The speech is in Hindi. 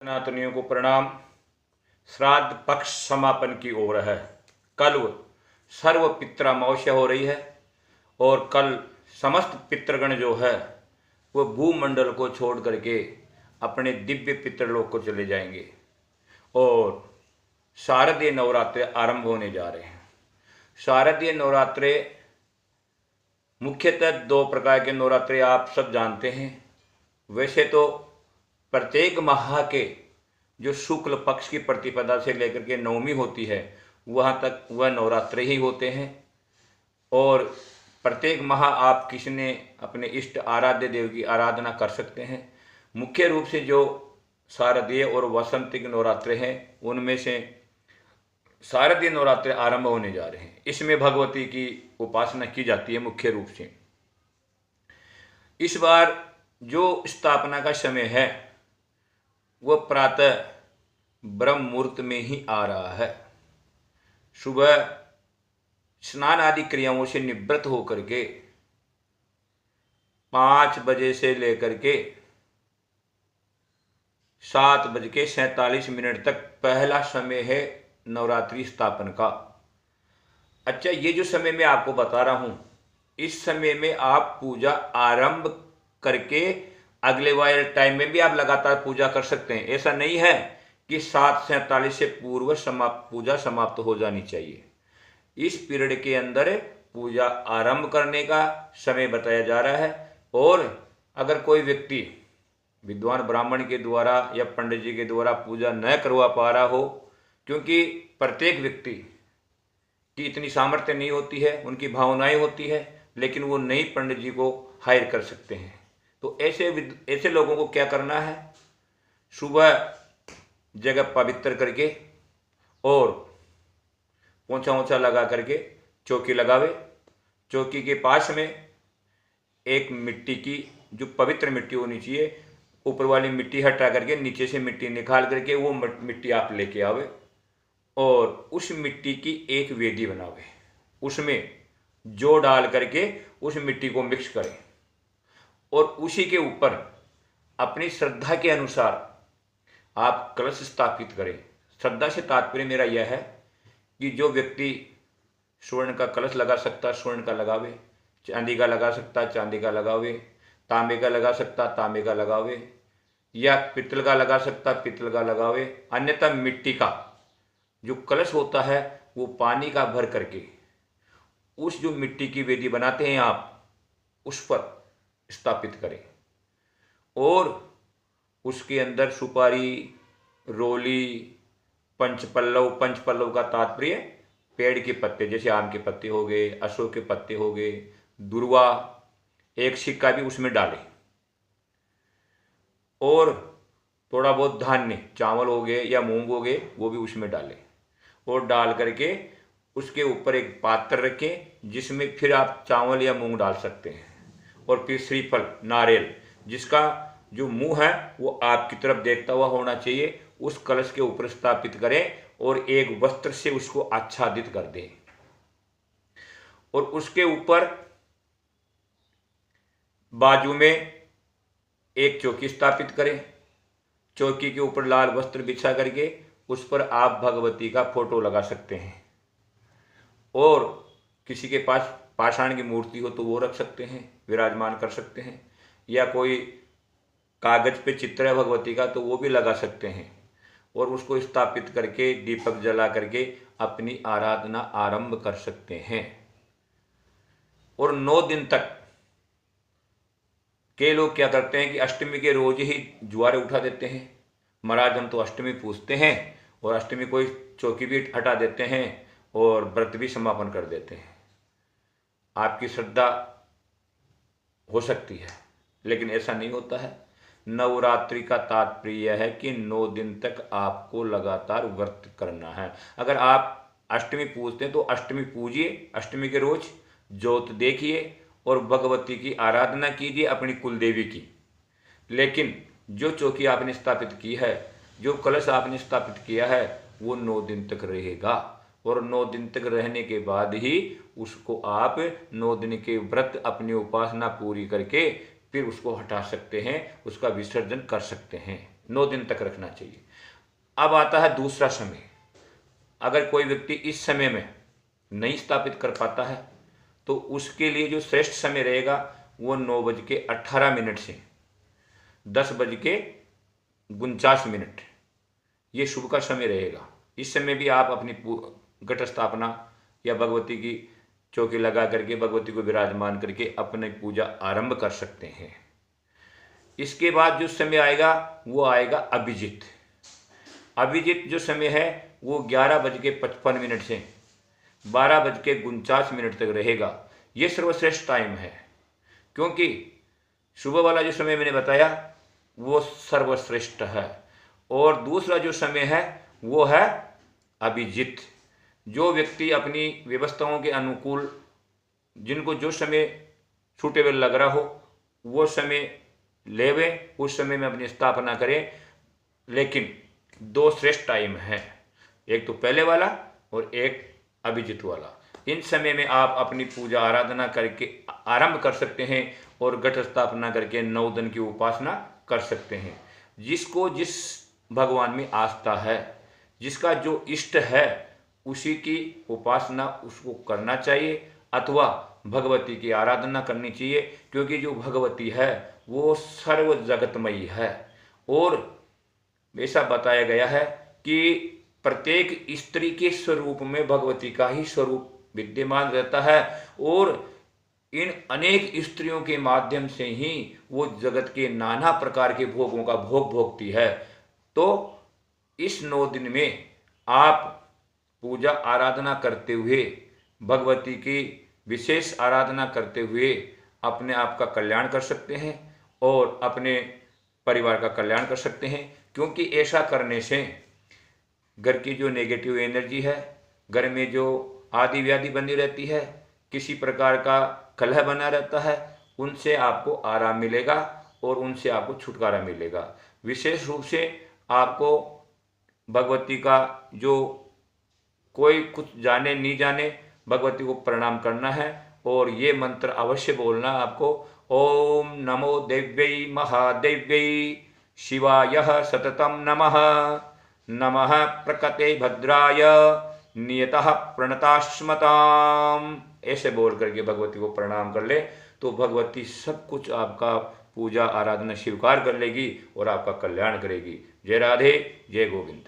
सनातनियों को प्रणाम। श्राद्ध पक्ष समापन की ओर है। कल सर्व पितृअमावस्या हो रही है और कल समस्त पितृगण जो है वो भूमंडल को छोड़ करके अपने दिव्य पितृलोक को चले जाएंगे और शारदीय नवरात्रे आरंभ होने जा रहे हैं। शारदीय नवरात्रे मुख्यतः दो प्रकार के नवरात्रे आप सब जानते हैं। वैसे तो प्रत्येक माह के जो शुक्ल पक्ष की प्रतिपदा से लेकर के नवमी होती है वहाँ तक वह नवरात्रे ही होते हैं और प्रत्येक माह आप किसी ने अपने इष्ट आराध्य देव की आराधना कर सकते हैं। मुख्य रूप से जो शारदीय और वसंतिक नवरात्रे हैं उनमें से शारदीय नवरात्रे आरंभ होने जा रहे हैं। इसमें भगवती की उपासना की जाती है मुख्य रूप से। इस बार जो स्थापना का समय है वह प्रातः ब्रह्म मुहूर्त में ही आ रहा है। सुबह स्नान आदि क्रियाओं से निवृत्त होकर के 5 बजे से लेकर के 7:47 तक पहला समय है नवरात्रि स्थापन का। अच्छा, ये जो समय मैं आपको बता रहा हूँ इस समय में आप पूजा आरंभ करके अगले वाले टाइम में भी आप लगातार पूजा कर सकते हैं। ऐसा नहीं है कि 7:47 से पूर्व पूजा समाप्त हो जानी चाहिए। इस पीरियड के अंदर पूजा आरंभ करने का समय बताया जा रहा है और अगर कोई व्यक्ति विद्वान ब्राह्मण के द्वारा या पंडित जी के द्वारा पूजा न करवा पा रहा हो, क्योंकि प्रत्येक व्यक्ति की इतनी सामर्थ्य नहीं होती है, उनकी भावनाएं होती है, लेकिन वो नई पंडित जी को हायर कर सकते हैं। तो ऐसे लोगों को क्या करना है, सुबह जगह पवित्र करके और पोंछा ओछा लगा करके चौकी लगावे। चौकी के पास में एक मिट्टी की जो पवित्र मिट्टी होनी चाहिए, ऊपर वाली मिट्टी हटा करके नीचे से मिट्टी निकाल करके वो मिट्टी आप लेके आवे और उस मिट्टी की एक वेदी बनावे। उसमें जौ डाल करके उस मिट्टी को मिक्स करें और उसी के ऊपर अपनी श्रद्धा के अनुसार आप कलश स्थापित करें। श्रद्धा से तात्पर्य मेरा यह है कि जो व्यक्ति स्वर्ण का कलश लगा सकता स्वर्ण का लगावे, चांदी का लगा सकता चांदी का लगावे, तांबे का लगा सकता तांबे का लगावे, या पित्तल का लगा सकता पित्तल का लगावे। अन्यथा मिट्टी का जो कलश होता है वो पानी का भर करके उस जो मिट्टी की वेदी बनाते हैं आप उस पर स्थापित करें और उसके अंदर सुपारी, रोली, पंचपल्लव का तात्पर्य पेड़ के पत्ते, जैसे आम के पत्ते हो गए, अशोक के पत्ते हो गए, दुर्वा, एक सिक्का भी उसमें डालें और थोड़ा बहुत धान्य, चावल हो गए या मूंग हो गए, वो भी उसमें डालें और डाल करके उसके ऊपर एक पात्र रखें जिसमें फिर आप चावल या मूंग डाल सकते हैं और फिर श्रीफल, नारियल, जिसका जो मुंह है वो आपकी तरफ देखता हुआ होना चाहिए, उस कलश के ऊपर स्थापित करें और एक वस्त्र से उसको आच्छादित कर दें और उसके ऊपर बाजू में एक चौकी स्थापित करें। चौकी के ऊपर लाल वस्त्र बिछा करके उस पर आप भगवती का फोटो लगा सकते हैं और किसी के पास पाषाण की मूर्ति हो तो वो रख सकते हैं, विराजमान कर सकते हैं, या कोई कागज पे चित्र है भगवती का तो वो भी लगा सकते हैं और उसको स्थापित करके दीपक जला करके अपनी आराधना आरंभ कर सकते हैं। और 9 दिन तक के लोग क्या करते हैं कि अष्टमी के रोज ही जुआरे उठा देते हैं। महाराज हम तो अष्टमी पूजते हैं और अष्टमी कोई चौकी भी हटा देते हैं और व्रत भी समापन कर देते हैं। आपकी श्रद्धा हो सकती है लेकिन ऐसा नहीं होता है। नवरात्रि का तात्पर्य है कि 9 दिन तक आपको लगातार व्रत करना है। अगर आप अष्टमी पूजते हैं तो अष्टमी पूजिए, अष्टमी के रोज ज्योत देखिए और भगवती की आराधना कीजिए अपनी कुलदेवी की। लेकिन जो चौकी आपने स्थापित की है, जो कलश आपने स्थापित किया है, वो 9 दिन तक रहेगा और 9 दिन तक रहने के बाद ही उसको आप 9 दिन के व्रत अपनी उपासना पूरी करके फिर उसको हटा सकते हैं, उसका विसर्जन कर सकते हैं। 9 दिन तक रखना चाहिए। अब आता है दूसरा समय। अगर कोई व्यक्ति इस समय में नहीं स्थापित कर पाता है तो उसके लिए जो श्रेष्ठ समय रहेगा वो 9:18 से 10:49 ये शुभ का समय रहेगा। इस समय भी आप अपनी घट स्थापना या भगवती की चौकी लगा करके भगवती को विराजमान करके अपनी पूजा आरंभ कर सकते हैं। इसके बाद जो समय आएगा वो आएगा अभिजित। अभिजित जो समय है वो 11:55 से 12:49 तक रहेगा। ये सर्वश्रेष्ठ टाइम है, क्योंकि सुबह वाला जो समय मैंने बताया वो सर्वश्रेष्ठ है। और दूसरा जो समय है वो है अभिजित। जो व्यक्ति अपनी व्यवस्थाओं के अनुकूल, जिनको जो समय सूटेबल लग रहा हो वो समय लेवे, उस समय में अपनी स्थापना करें। लेकिन 2 श्रेष्ठ टाइम हैं, एक तो पहले वाला और एक अभिजित वाला। इन समय में आप अपनी पूजा आराधना करके आरंभ कर सकते हैं और घट स्थापना करके 9 दिन की उपासना कर सकते हैं। जिसको जिस भगवान में आस्था है, जिसका जो इष्ट है, उसी की उपासना उसको करना चाहिए अथवा भगवती की आराधना करनी चाहिए। क्योंकि जो भगवती है वो सर्व जगतमयी है और ऐसा बताया गया है कि प्रत्येक स्त्री के स्वरूप में भगवती का ही स्वरूप विद्यमान रहता है और इन अनेक स्त्रियों के माध्यम से ही वो जगत के नाना प्रकार के भोगों का भोग भोगती है। तो इस 9 दिन में आप पूजा आराधना करते हुए, भगवती की विशेष आराधना करते हुए अपने आप का कल्याण कर सकते हैं और अपने परिवार का कल्याण कर सकते हैं। क्योंकि ऐसा करने से घर की जो नेगेटिव एनर्जी है, घर में जो आदि व्याधि बनी रहती है, किसी प्रकार का कलह बना रहता है, उनसे आपको आराम मिलेगा और उनसे आपको छुटकारा मिलेगा। विशेष रूप से आपको भगवती का जो कोई कुछ जाने नहीं जाने, भगवती को प्रणाम करना है और ये मंत्र अवश्य बोलना आपको। ओम नमो देव्यै महादेव्यै शिवाय सततम नमः। नमः प्रकृते भद्राय नियतः प्रणतास्मताम्। ऐसे बोल करके भगवती को प्रणाम कर ले तो भगवती सब कुछ आपका पूजा आराधना स्वीकार कर लेगी और आपका कल्याण करेगी। जय राधे, जय गोविंद।